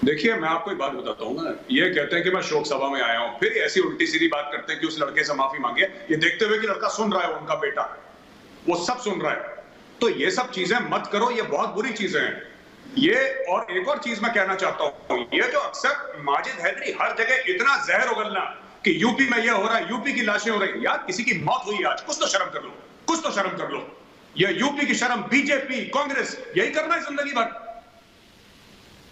देखिए, मैं आपको एक बात बताता हूँ ना, ये कहते हैं कि मैं शोक सभा में आया हूँ, फिर ऐसी उल्टी सीधी बात करते हैं कि उस लड़के से माफी मांगे, ये देखते हुए कि लड़का सुन रहा है, उनका बेटा, वो सब सुन रहा है। तो ये सब चीजें मत करो, ये बहुत बुरी चीजें हैं। ये और एक और चीज मैं कहना चाहता हूँ, ये जो अक्सर माजिद हैदरी हर जगह इतना जहर उगलना कि यूपी में ये हो रहा है, यूपी की लाशें हो रही, यार किसी की मौत हुई आज, कुछ तो शर्म कर लो, कुछ तो शर्म कर लो। ये यूपी की शर्म, बीजेपी कांग्रेस यही करना है जिंदगी भर।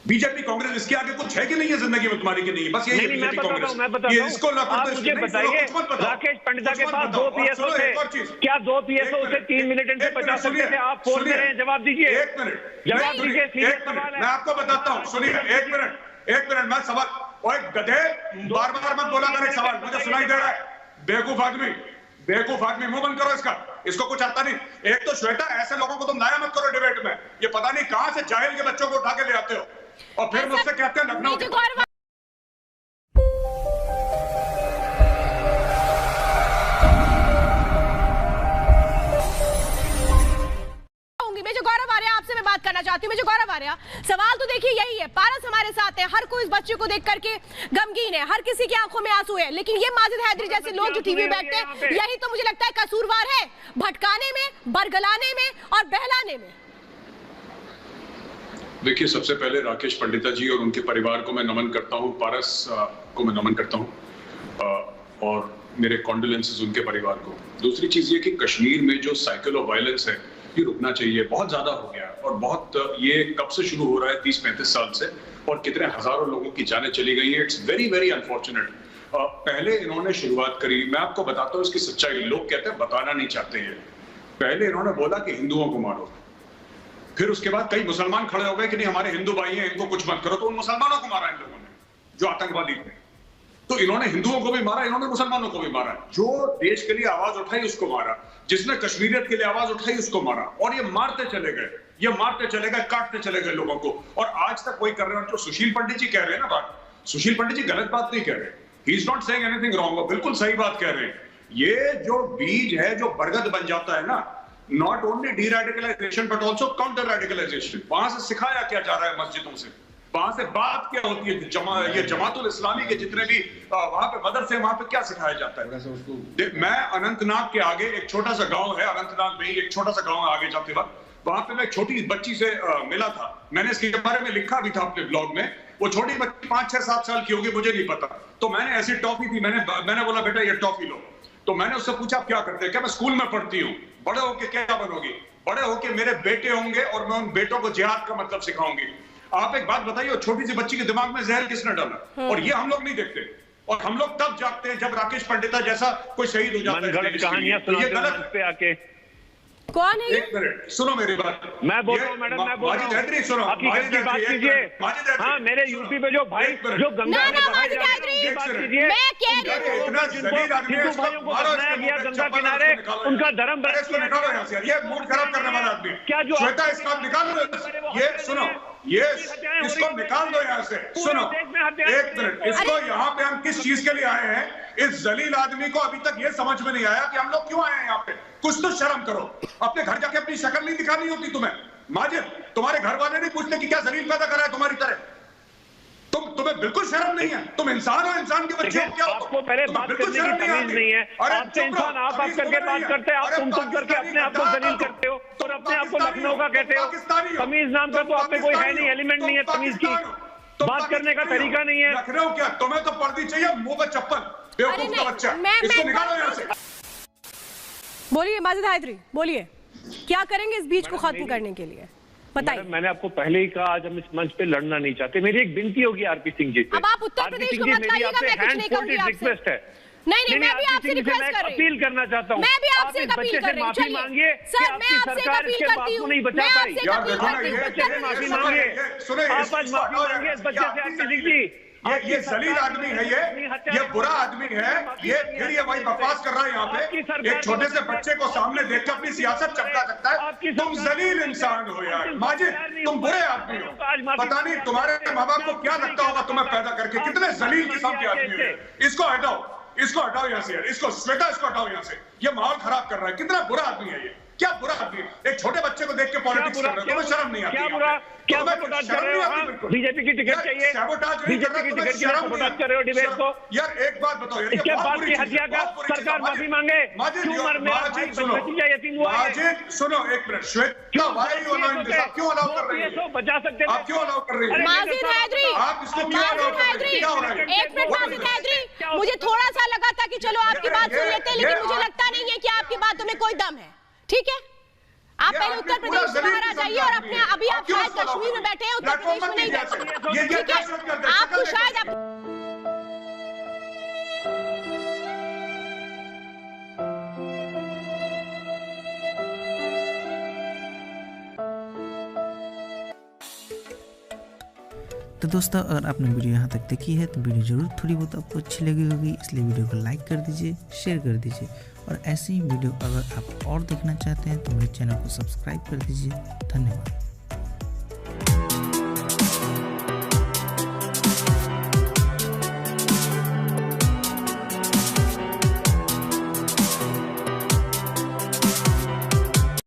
बीजेपी कांग्रेस इसके आगे कुछ है कि नहीं है जिंदगी में तुम्हारी की नहीं, बस यही बीजेपी कांग्रेस। ये इसको ना आप मुझे बताइए, राकेश पंडिता के पास 2 पीएसओ थे, क्या 2 पीएसओ उसे 3 मिनट से 50 सकते थे? आप फोन कर रहे हैं, जवाब दीजिए। एक मिनट जवाब दीजिए, सीरियस सवाल है। मैं आपको बताता हूँ, सुनिए, एक मिनट मैं सवाल, ओए गधे, बार बार मत बोला मेरे सवाल, मुझे सुनाई दे रहा है। बेवकूफ आदमी, मुंह बंद करो इसको कुछ आता नहीं। एक तो श्वेता, ऐसे लोगों को तुम लाया मत करो डिबेट में, ये पता नहीं कहां से जाहिल के बच्चों को उठा के ले आते हो और फिर मुझसे कहते हैं लखनऊ मैं बात करना चाहती हूँ। मुझे गौरव आ रहा, सवाल तो देखिए यही है, पारस हमारे साथ है, हर कोई इस बच्चे को देख करके गमगीन है, हर किसी की आंखों में आंसू है, लेकिन ये माजिद हैदरी जैसे लोग जो टीवी में बैठते हैं, यही तो मुझे लगता है कसूरवार है, भटकाने में, बरगलाने में और बहलाने में। देखिए, सबसे पहले राकेश पंडिता जी और उनके परिवार को मैं नमन करता हूँ, पारस को मैं नमन करता हूँ और मेरे कॉन्डोलेंसेस उनके परिवार को। दूसरी चीज ये कि कश्मीर में जो साइकिल ऑफ वायलेंस है ये रुकना चाहिए, बहुत ज्यादा हो गया और बहुत, ये कब से शुरू हो रहा है, 30-35 साल से, और कितने हजारों लोगों की जानें चली गई हैं। It's very very unfortunate. पहले इन्होंने शुरुआत करी, मैं आपको बताता हूँ इसकी सच्चाई, लोग कहते हैं बताना नहीं चाहते हैं। पहले इन्होंने बोला कि हिंदुओं को मारो, फिर उसके बाद कई मुसलमान खड़े हो गए कि नहीं हमारे हिंदू भाई हैं, इनको कुछ मत करो, तो उन मुसलमानों को मारा इन लोगों ने जो आतंकवादी थे। तो इन्होंने हिंदुओं को भी मारा, इन्होंने मुसलमानों को भी मारा, जो देश के लिए आवाज उठाई उसको मारा, जिसने कश्मीरियत के लिए आवाज उठाई उसको मारा, और ये मारते चले गए, काटते चले गए लोगों को, और आज तक वही कर रहे हैं। जो सुशील पंडित जी कह रहे हैं ना बात, सुशील पंडित जी गलत बात नहीं कह रहे, he is not saying anything wrong, वो बिल्कुल सही बात कह रहे हैं। ये जो बीज है जो बरगद बन जाता है ना, not only deradicalisation but also counter radicalisation, वहां से सिखाया क्या जा रहा है मस्जिदों से, वहां से बात क्या होती है, ये जमातुल इस्लामी के जितने भी वहां पे मदरसे, वहां पे क्या सिखाया जाता है। मैं अनंतनाग के आगे एक छोटा सा गांव है, अनंतनाग में एक छोटा सा गांव है, आगे जाते वक्त वहां पे मैं एक छोटी बच्ची से मिला था, मैंने इसके बारे में लिखा भी था अपने ब्लॉग में। वो छोटी बच्ची 5, 6, 7 साल की होगी, मुझे नहीं पता, तो मैंने ऐसी टॉफी थी, मैंने बोला बेटा ये टॉफी लो, तो मैंने उससे पूछा क्या करते हैं, क्या मैं स्कूल में पढ़ती हूँ, बड़े होके क्या बनोगी, बड़े होके मेरे बेटे होंगे और मैं उन बेटों को जिहाद का मतलब सिखाऊंगी। आप एक बात बताइए, छोटी सी बच्ची के दिमाग में जहर किसने डाला, और ये हम लोग नहीं देखते, और हम लोग तब जागते हैं जब राकेश पंडिता जैसा कोई शहीद हो जाता है। कहानियां ये गलत पे आके कौन है? एक मिनट सुनो मेरी बात, मैं बोल रहा हूँ मैडम, मैं बोल रहा हूँ, आपकी घर की बात कीजिए। हाँ, मेरे यूपी में जो भाई जो गंगा में बहाए जा रहे हैं, बात कीजिए। मैं कह रही हूँ हिंदू भाइयों को दफनाया गया गंगा किनारे, उनका धर्म ये मूड खराब करने वाला आदमी क्या जो श्वेता, इसका निकाल दो, ये सुनो, ये इसको निकाल दो यहाँ से। सुनो एक मिनट, इसको यहाँ पे हम किस चीज के लिए आए हैं, इस जलील आदमी को अभी तक ये समझ में नहीं आया कि हम लोग क्यों आए हैं यहाँ पे। कुछ तो शर्म करो, अपने घर जाके अपनी शक्ल नहीं दिखानी होती तुम्हें। माजिद, तुम्हारे घर वाले नहीं पूछते कि क्या जलील पैदा करा है तुम्हारी तरह, तुम्हें बिल्कुल शर्म नहीं है, तुम इंसान हो, इंसान के बच्चे हो, क्या आपको पहले बात करने की तमीज नहीं है, आपसे इंसान आप करके बात करते हैं, आप तुम करके अपने आप को जलील करते हो और अपने आप को लखनऊ का कहते हो। तमीज नाम का तो आप में कोई है नहीं, एलिमेंट नहीं है तमीज की, बात करने का तरीका नहीं है। लखनऊ क्या, तुम्हें तो पर्दी चाहिए, मुंह पर चप्पल, बेवकूफ का बच्चा, इसको निकालो यहाँ से। बोलिए माजिद हैदरी, बोलिए क्या करेंगे इस बीच को खत्म करने के लिए, बताइए। मैंने आपको पहले ही कहा, आज हम इस मंच पे लड़ना नहीं चाहते। मेरी एक विनती होगी आरपी सिंह जी से। अब आप उत्तर प्रदेश को मत लाइएगा, मैं कुछ नहीं कहूंगी आपसे। रिक्वेस्ट है, नहीं, मैं भी आपसे रिक्वेस्ट कर रही हूँ, अपील करना चाहता हूँ, मैं भी आपसे अपील कर रही हूँ। माफी मांगिए सर, मैं आपसे अपील करती हूँ, नहीं बचा पाई, बच्चे से माफी मांगिए, आप आज माफी मांगिए इस बच्चे से। आरपी सिंह जी, ये जलील आदमी है, ये बुरा आदमी है, ये वही बकवास कर रहा है यहाँ पे। एक छोटे से बच्चे को सामने देख के अपनी सियासत चमका सकता है। तुम जलील इंसान हो यार माजिद, तुम बुरे आदमी हो। पता नहीं तुम्हारे माँ बाप को क्या लगता होगा तुम्हें पैदा करके, कितने जलील किस्म के आदमी है। इसको हटाओ यहाँ से यार, इसको श्वेता, इसको हटाओ यहाँ से, ये माहौल खराब कर रहा है। कितना बुरा आदमी है क्या बुरा आदमी, एक छोटे बच्चे को देख के पॉलिटिक्स कर रहे हो, तुम्हें शर्म नहीं आती? क्या बुरा, क्या सपोर्ट कर रहे हो? बीजेपी की टिकट चाहिए, बीजेपी की टिकट के लिए सपोर्ट कर रहे हो डिबेट को? यार एक बात बताओ, इसके बाद की हत्या का सरकार माफी मांगे, क्यों मर मेरा भाई भतीजा यतीम हुआ है? सुनो एक मिनट, श्वेता भाई क्यों अलाउ कर रही है? बचा सकते हैं, आप क्यों अलाउ कर रही है? माजिद हैदरी, आप इसको क्यों अलाउ कर रही है? क्या हो रहा है? एक मिनट माजिद हैदरी, मुझे थोड़ा सा लगा था कि चलो आपकी बात सुन लेते हैं, लेकिन मुझे लगता नहीं है कि आपकी बातों में कोई दम है। ठीक है, आप पहले उत्तर प्रदेश से बाहर आ जाइए और अपने, अभी आप शायद कश्मीर में बैठे हैं, उत्तर प्रदेश में नहीं बैठे, ठीक है? आपको शायद तो दोस्तों, अगर आपने वीडियो यहाँ तक देखी है तो वीडियो जरूर थोड़ी बहुत आपको अच्छी लगी होगी, इसलिए वीडियो को लाइक कर दीजिए, शेयर कर दीजिए, और ऐसे ही वीडियो अगर आप और देखना चाहते हैं तो मेरे चैनल को सब्सक्राइब कर दीजिए। धन्यवाद।